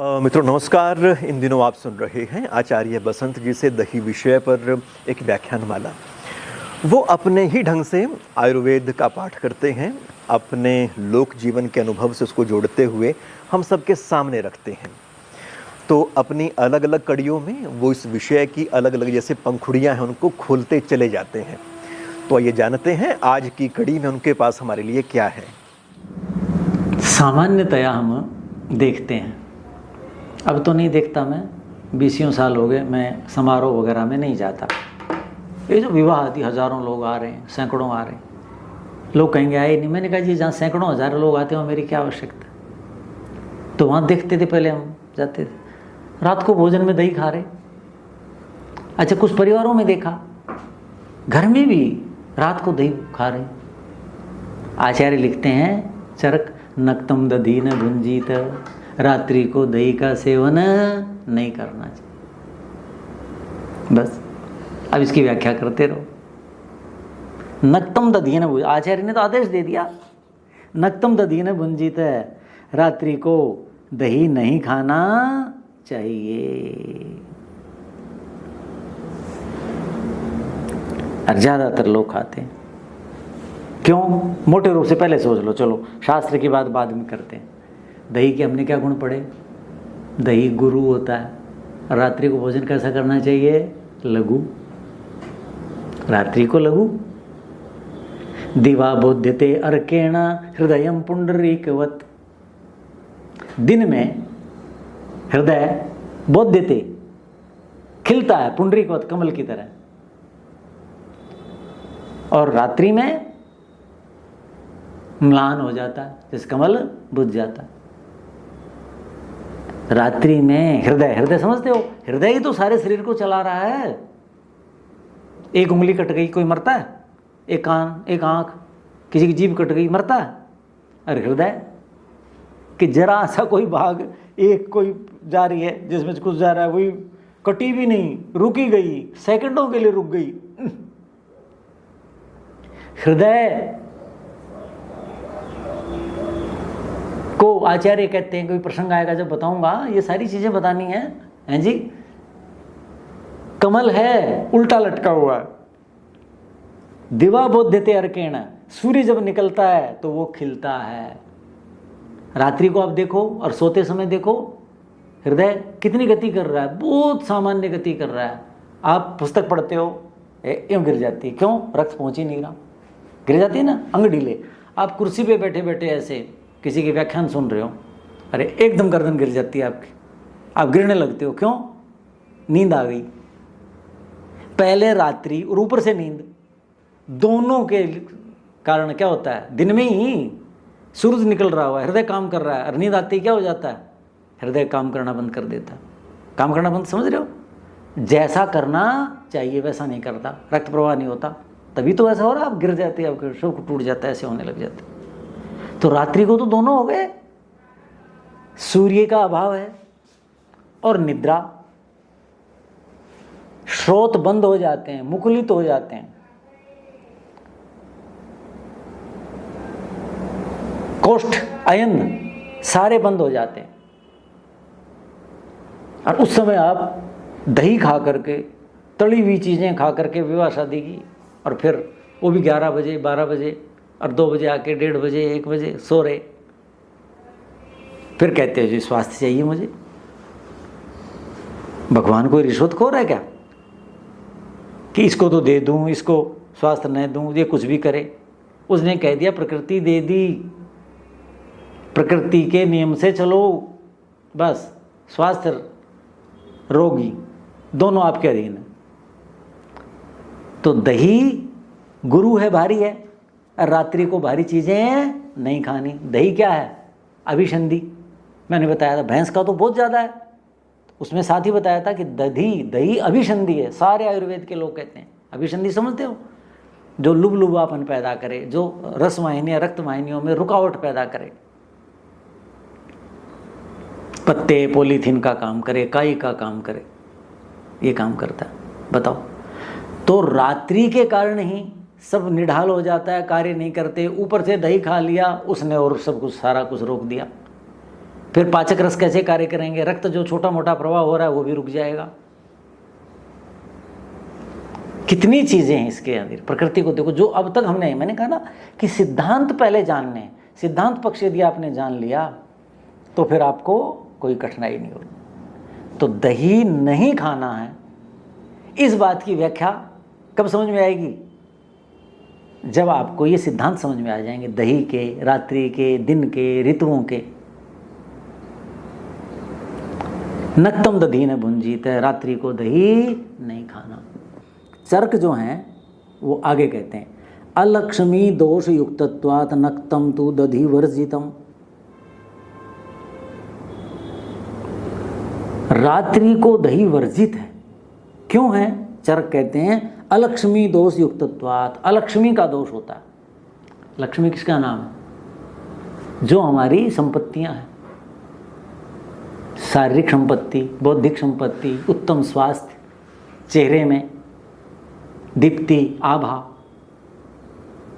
मित्रों नमस्कार। इन दिनों आप सुन रहे हैं आचार्य बसंत जी से दही विषय पर एक व्याख्यानमाला। वो अपने ही ढंग से आयुर्वेद का पाठ करते हैं, अपने लोक जीवन के अनुभव से उसको जोड़ते हुए हम सबके सामने रखते हैं। तो अपनी अलग अलग कड़ियों में वो इस विषय की अलग अलग जैसे पंखुड़ियाँ हैं उनको खोलते चले जाते हैं। तो आइए जानते हैं आज की कड़ी में उनके पास हमारे लिए क्या है। सामान्यतया हम देखते हैं, अब तो नहीं देखता, मैं 20 साल हो गए, मैं समारोह वगैरह में नहीं जाता। ये जो विवाह आदि हज़ारों लोग आ रहे हैं, सैकड़ों आ रहे हैं, लोग कहेंगे आए नहीं। मैंने कहा जी जहाँ सैकड़ों हज़ारों लोग आते हो मेरी क्या आवश्यकता। तो वहाँ देखते थे, पहले हम जाते थे, रात को भोजन में दही खा रहे। अच्छा, कुछ परिवारों में देखा घर में भी रात को दही खा रहे। आचार्य लिखते हैं चरक नक्तम दधी न भुंजीत, रात्रि को दही का सेवन नहीं करना चाहिए। बस अब इसकी व्याख्या करते रहो। नक्तम दधी न भुंज, आचार्य ने तो आदेश दे दिया, नक्तम दधी न भुंजीत, रात्रि को दही नहीं खाना चाहिए। और ज़्यादातर लोग खाते हैं। क्यों? मोटे रूप से पहले सोच लो, चलो शास्त्र की बात बाद में करते हैं। दही के हमने क्या गुण पढ़े? दही गुरु होता है। रात्रि को भोजन कैसा करना चाहिए? लघु। रात्रि को लघु। दिवा बोध्यते अर्केण हृदयम पुंडरीकवत। दिन में हृदय बोध्यते, खिलता है पुंडरीकवत, कमल की तरह, और रात्रि में म्लान हो जाता है, जैसे कमल बुझ जाता है। रात्रि में हृदय समझते हो? हृदय ही तो सारे शरीर को चला रहा है। एक उंगली कट गई कोई मरता है? एक कान, एक आंख, किसी की जीभ कट गई मरता है? अरे हृदय कि जरा सा कोई भाग, एक कोई जा रही है जिसमें कुछ जा रहा है, वही कटी भी नहीं, रुकी गई, सेकंडों के लिए रुक गई। हृदय को आचार्य कहते हैं, कोई प्रसंग आएगा जब बताऊंगा, ये सारी चीजें बतानी है, हैं जी। कमल है उल्टा लटका हुआ। दिवा बोध्यते अर्केण, सूर्य जब निकलता है तो वो खिलता है। रात्रि को आप देखो और सोते समय देखो, हृदय कितनी गति कर रहा है, बहुत सामान्य गति कर रहा है। आप पुस्तक पढ़ते हो, यूं गिर जाती है। क्यों? रक्त पहुंच ही नहीं रहा, गिर जाती है ना, अंग ढीले। आप कुर्सी पे बैठे बैठे ऐसे किसी के व्याख्यान सुन रहे हो, अरे एकदम गर्दन गिर जाती है आपकी, आप गिरने लगते हो। क्यों? नींद आ गई। पहले रात्रि और ऊपर से नींद, दोनों के कारण क्या होता है? दिन में ही सूरज निकल रहा हुआ है, हृदय काम कर रहा है, और नींद आती क्या हो जाता है? हृदय काम करना बंद कर देता है। काम करना बंद, समझ रहे हो? जैसा करना चाहिए वैसा नहीं करता, रक्त प्रवाह नहीं होता, तभी तो ऐसा हो रहा है, आप गिर जाते हैं, आपके शव टूट जाता है, ऐसे होने लग जाते। तो रात्रि को तो दोनों हो गए, सूर्य का अभाव है और निद्रा, स्रोत बंद हो जाते हैं, मुकुलित हो जाते हैं, कोष्ठ अयन सारे बंद हो जाते हैं। और उस समय आप दही खा करके, तली हुई चीजें खा करके विवाह शादी की, और फिर वो भी 11 बजे 12 बजे और 2 बजे आके 1:30 बजे 1 बजे सो रहे। फिर कहते हो जी स्वास्थ्य चाहिए मुझे। भगवान कोई रिश्वतखोर है क्या कि इसको तो दे दूं, इसको स्वास्थ्य न दूं, ये कुछ भी करे? उसने कह दिया प्रकृति दे दी, प्रकृति के नियम से चलो, बस स्वास्थ्य रोगी दोनों आपके अधीन है। तो दही गुरु है, भारी है, और रात्रि को भारी चीजें नहीं खानी। दही क्या है? अभिसंधि। मैंने बताया था भैंस का तो बहुत ज्यादा है, उसमें साथ ही बताया था कि दही अभिसंधि है। सारे आयुर्वेद के लोग कहते हैं अभिसंधि, समझते हो? जो लुबलुबापन पैदा करे, जो रस वाहिनियां रक्त वाहिनियों में रुकावट पैदा करे, पत्ते पॉलीथीन का काम करे, काई का काम करे, ये काम करता है। बताओ, तो रात्रि के कारण ही सब निढाल हो जाता है, कार्य नहीं करते, ऊपर से दही खा लिया उसने और सब कुछ सारा कुछ रोक दिया। फिर पाचक रस कैसे कार्य करेंगे? रक्त जो छोटा मोटा प्रवाह हो रहा है वो भी रुक जाएगा। कितनी चीजें हैं इसके अंदर। प्रकृति को देखो, जो अब तक हमने, मैंने कहा ना कि सिद्धांत पहले जानने, सिद्धांत पक्ष यदि आपने जान लिया तो फिर आपको कोई कठिनाई नहीं होगी। तो दही नहीं खाना है, इस बात की व्याख्या कब समझ में आएगी? जब आपको ये सिद्धांत समझ में आ जाएंगे, दही के, रात्रि के, दिन के, ऋतुओं के। नक्तम दधी न भुंजीत, रात्रि को दही नहीं खाना। चर्क जो हैं वो आगे कहते हैं, अलक्ष्मी दोष युक्तत्वात् नक्तम तु दधी वर्जितम। रात्रि को दही वर्जित है, क्यों है? चर्क कहते हैं अलक्ष्मी दोष युक्तत्वात्, अलक्ष्मी का दोष होता है। लक्ष्मी किसका नाम है? जो हमारी संपत्तियां हैं, शारीरिक संपत्ति, बौद्धिक संपत्ति, उत्तम स्वास्थ्य, चेहरे में दीप्ति, आभा,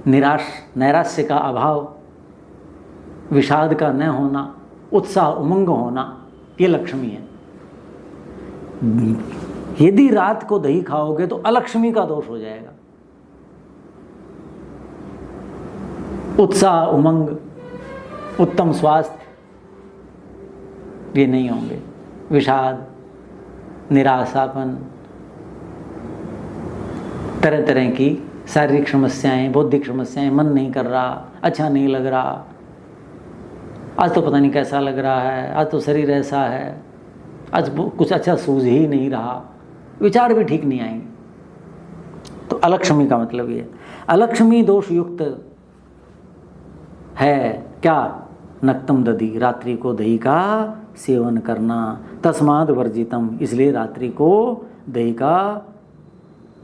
नैराश्य का अभाव, विषाद का न होना, उत्साह उमंग होना, ये लक्ष्मी है। यदि रात को दही खाओगे तो अलक्ष्मी का दोष हो जाएगा। उत्साह, उमंग, उत्तम स्वास्थ्य ये नहीं होंगे। विषाद, निराशापन, तरह तरह की शारीरिक समस्याएं, बौद्धिक समस्याएं, मन नहीं कर रहा, अच्छा नहीं लग रहा, आज तो पता नहीं कैसा लग रहा है, आज तो शरीर ऐसा है, आज कुछ अच्छा सूझ ही नहीं रहा, विचार भी ठीक नहीं आएंगे। तो अलक्ष्मी का मतलब ये, अलक्ष्मी दोष युक्त है क्या? नक्तम दधी, रात्रि को दही का सेवन करना, तस्माद वर्जितम, इसलिए रात्रि को दही का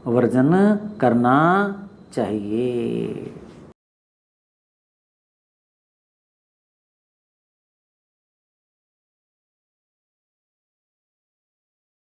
वर्जन करना चाहिए।